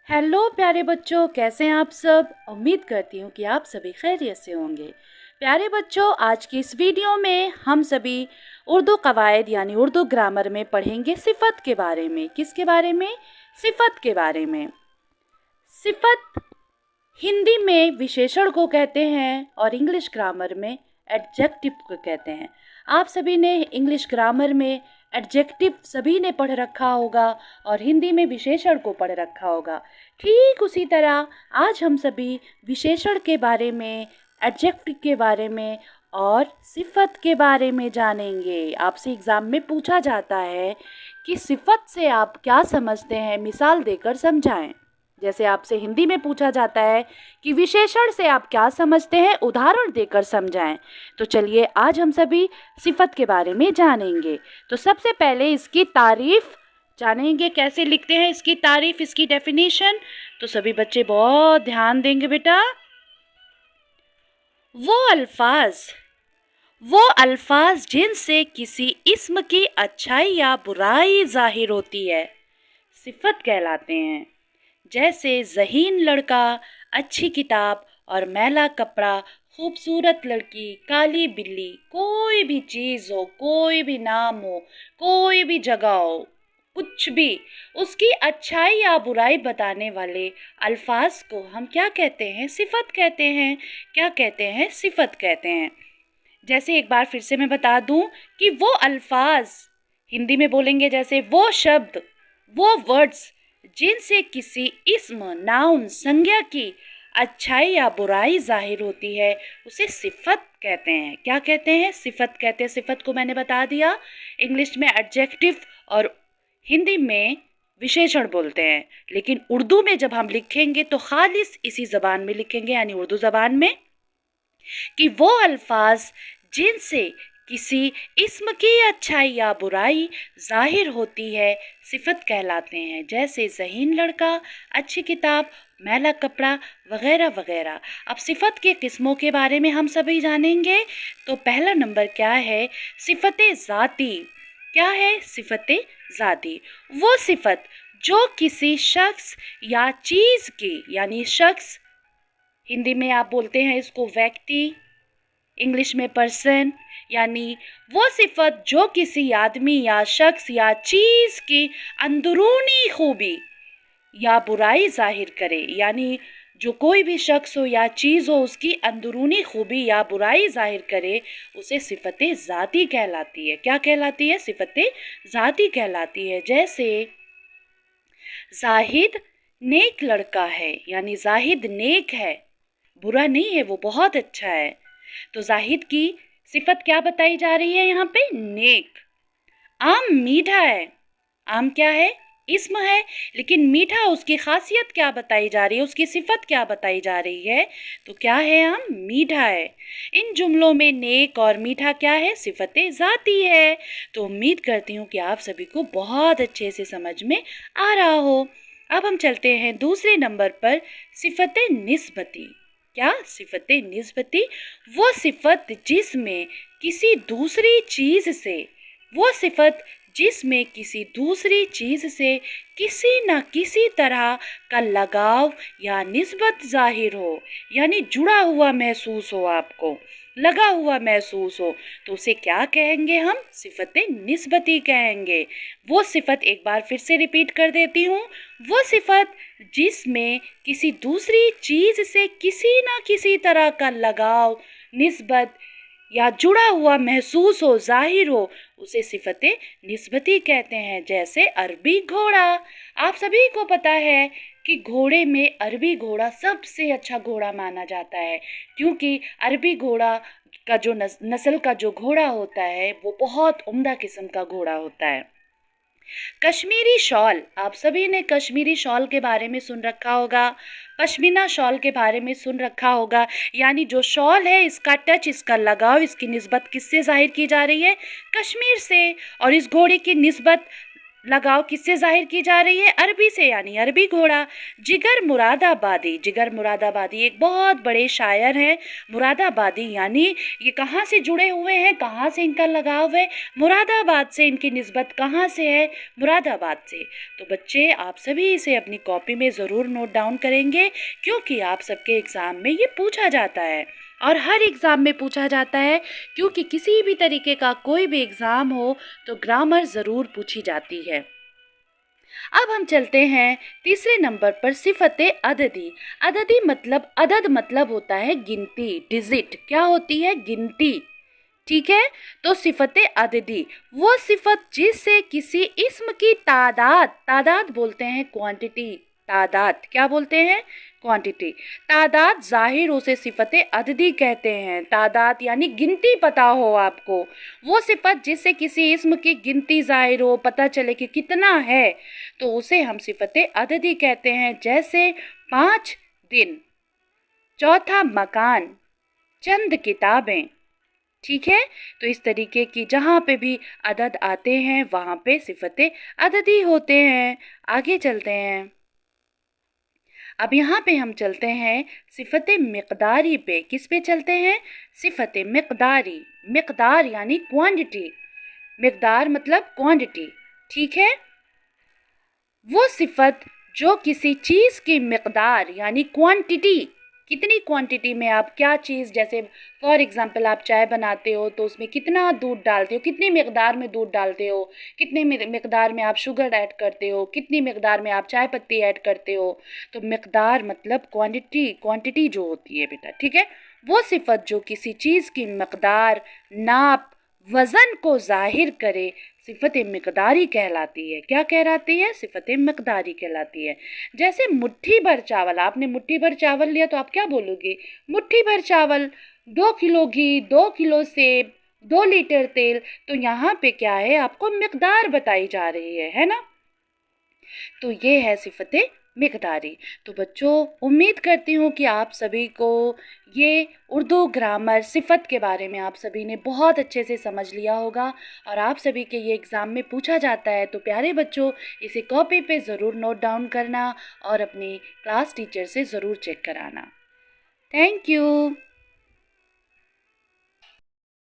Hello प्यारे बच्चों, कैसे हैं आप सब। उम्मीद करती हूँ कि आप सभी खैरियत से होंगे। प्यारे बच्चों, आज की इस वीडियो में हम सभी उर्दू कवायद यानी उर्दू ग्रामर में पढ़ेंगे सिफत के बारे में। किसके बारे में? सिफत के बारे में। सिफत हिंदी में विशेषण को कहते हैं और इंग्लिश ग्रामर में एडजेक्टिव को कहते हैं। आप सभी ने इंग्लिश ग्रामर में एडजेक्टिव सभी ने पढ़ रखा होगा और हिंदी में विशेषण को पढ़ रखा होगा। ठीक उसी तरह आज हम सभी विशेषण के बारे में, एडजेक्टिव के बारे में और सिफत के बारे में जानेंगे। आपसे एग्ज़ाम में पूछा जाता है कि सिफत से आप क्या समझते हैं, मिसाल देकर समझाएं। जैसे आपसे हिंदी में पूछा जाता है कि विशेषण से आप क्या समझते हैं, उदाहरण देकर समझाएं। तो चलिए आज हम सभी सिफत के बारे में जानेंगे। तो सबसे पहले इसकी तारीफ जानेंगे, कैसे लिखते हैं इसकी तारीफ, इसकी डेफिनेशन। तो सभी बच्चे बहुत ध्यान देंगे बेटा। वो अल्फाज जिनसे किसी इस्म की अच्छाई या बुराई जाहिर होती है सिफत कहलाते हैं। जैसे ज़हीन लड़का, अच्छी किताब और मैला कपड़ा, खूबसूरत लड़की, काली बिल्ली। कोई भी चीज़ हो, कोई भी नाम हो, कोई भी जगह हो, कुछ भी, उसकी अच्छाई या बुराई बताने वाले अल्फाज को हम क्या कहते हैं? सिफत कहते हैं। क्या कहते हैं? सिफत कहते हैं। जैसे एक बार फिर से मैं बता दूं कि वो अल्फाज हिंदी में बोलेंगे, जैसे वो शब्द, वो वर्ड्स जिनसे किसी इस्म, नाउन, संज्ञा की अच्छाई या बुराई जाहिर होती है उसे सिफत कहते हैं। क्या कहते हैं? सिफत कहते हैं। सिफत को मैंने बता दिया, इंग्लिश में एडजेक्टिव और हिंदी में विशेषण बोलते हैं। लेकिन उर्दू में जब हम लिखेंगे तो खालिस इसी ज़बान में लिखेंगे, यानी उर्दू ज़बान में, कि वो अल्फाज जिनसे किसी इस्म की अच्छाई या बुराई जाहिर होती है सिफत कहलाते हैं। जैसे ज़हीन लड़का, अच्छी किताब, मैला कपड़ा वगैरह वगैरह। अब सिफत के किस्मों के बारे में हम सभी जानेंगे। तो पहला नंबर क्या है? सिफत ज़ाती। क्या है? सिफत ज़ाती वो सिफत जो किसी शख्स या चीज़ की, यानी शख्स, हिंदी में आप बोलते हैं इसको व्यक्ति, इंग्लिश में पर्सन, यानी वो सिफत जो किसी आदमी या शख्स या चीज़ की अंदरूनी खूबी या बुराई जाहिर करे। यानी जो कोई भी शख्स हो या चीज़ हो उसकी अंदरूनी खूबी या बुराई जाहिर करे उसे सिफत ज़ाती कहलाती है। क्या कहलाती है? सिफत ज़ाती कहलाती है। जैसे जाहिद नेक लड़का है, यानी जाहिद नेक है, बुरा नहीं है, वो बहुत अच्छा है। तो जाहिद की सिफत क्या बताई जा रही है यहाँ पे? नेक। आम मीठा है। आम क्या है? इस्म है, लेकिन मीठा उसकी खासियत क्या बताई जा रही है, उसकी सिफत क्या बताई जा रही है? तो क्या है? आम मीठा है। इन जुमलों में नेक और मीठा क्या है? सिफत ज़ाती है। तो उम्मीद करती हूँ कि आप सभी को बहुत अच्छे से समझ में आ रहा हो। अब हम चलते हैं दूसरे नंबर पर, सिफत निस्बती। क्या? सिफत निस्बती वो सिफत जिसमें किसी दूसरी चीज़ से, वो सिफत जिसमें किसी दूसरी चीज़ से किसी न किसी तरह का लगाव या निस्बत जाहिर हो, यानी जुड़ा हुआ महसूस हो, आपको लगा हुआ महसूस हो, तो उसे क्या कहेंगे हम? सिफत निस्बती कहेंगे। वो सिफत, एक बार फिर से रिपीट कर देती हूँ, वो सिफत जिसमें किसी दूसरी चीज़ से किसी न किसी तरह का लगाव, निस्बत या जुड़ा हुआ महसूस हो, जाहिर हो, उसे सिफत निस्बती कहते हैं। जैसे अरबी घोड़ा। आप सभी को पता है कि घोड़े में अरबी घोड़ा सबसे अच्छा घोड़ा माना जाता है, क्योंकि अरबी घोड़ा का जो नस्ल का जो घोड़ा होता है वो बहुत उम्दा किस्म का घोड़ा होता है। कश्मीरी शॉल, आप सभी ने कश्मीरी शॉल के बारे में सुन रखा होगा, पश्मीना शॉल के बारे में सुन रखा होगा। यानी जो शॉल है, इसका टच, इसका लगाव, इसकी निस्बत किससे जाहिर की जा रही है? कश्मीर से। और इस घोड़े की निस्बत लगाव किससे जाहिर की जा रही है? अरबी से, यानी अरबी घोड़ा। जिगर मुरादाबादी, जिगर मुरादाबादी एक बहुत बड़े शायर हैं। मुरादाबादी यानी ये कहाँ से जुड़े हुए हैं, कहाँ से इनका लगाव है? मुरादाबाद से। इनकी निस्बत कहाँ से है? मुरादाबाद से। तो बच्चे आप सभी इसे अपनी कॉपी में ज़रूर नोट डाउन करेंगे, क्योंकि आप सबके एग्ज़ाम में ये पूछा जाता है और हर एग्ज़ाम में पूछा जाता है, क्योंकि किसी भी तरीके का कोई भी एग्ज़ाम हो तो ग्रामर ज़रूर पूछी जाती है। अब हम चलते हैं तीसरे नंबर पर, सिफते अददी। अददी मतलब, अदद मतलब होता है गिनती, डिजिट। क्या होती है? गिनती। ठीक है, तो सिफते अददी वो सिफत जिससे किसी इस्म की तादाद, तादाद बोलते हैं क्वांटिटी, तादाद क्या बोलते हैं? क्वांटिटी। तादाद जाहिर उसे सिफते अददी कहते हैं। तादाद यानी गिनती पता हो आपको, वो सिफत जिससे किसी इस्म की गिनती जाहिर हो, पता चले कि कितना है, तो उसे हम सिफते अददी कहते हैं। जैसे 5 दिन, चौथा मकान, चंद किताबें। ठीक है, तो इस तरीके की जहाँ पे भी अदद आते हैं वहाँ पे सिफते अददी होते हैं। आगे चलते हैं। अब यहाँ पे हम चलते हैं सिफते मिक़दारी पे। किस पे चलते हैं? सिफते मिक़दारी। मिक़दार यानी क्वांटिटी, मिक़दार मतलब क्वांटिटी। ठीक है, वो सिफत जो किसी चीज़ की मिक़दार यानी क्वांटिटी, कितनी क्वांटिटी में आप क्या चीज़, जैसे फॉर एग्जांपल आप चाय बनाते हो तो उसमें कितना दूध डालते हो, कितनी मिक़दार में दूध डालते हो, कितने मिक़दार में आप शुगर ऐड करते हो, कितनी मिक़दार में आप चाय पत्ती ऐड करते हो। तो मिक़दार मतलब क्वांटिटी, क्वांटिटी जो होती है बेटा। ठीक है, वो सिफत जो किसी चीज़ की मिक़दार, नाप, वज़न को ज़ाहिर करे, सिफत मिक़दारी कहलाती है। क्या कहलाती है? सिफत मिक़दारी कहलाती है। जैसे मुट्ठी भर चावल, आपने मुट्ठी भर चावल लिया तो आप क्या बोलोगे? मुट्ठी भर चावल। 2 किलो घी, 2 किलो सेब, 2 लीटर तेल। तो यहाँ पे क्या है? आपको मिक़दार बताई जा रही है ना? तो ये है सिफते मिक़दारी। तो बच्चों, उम्मीद करती हूँ कि आप सभी को ये उर्दू ग्रामर सिफत के बारे में आप सभी ने बहुत अच्छे से समझ लिया होगा और आप सभी के ये एग्ज़ाम में पूछा जाता है। तो प्यारे बच्चों, इसे कॉपी पे ज़रूर नोट डाउन करना और अपनी क्लास टीचर से ज़रूर चेक कराना। Thank you.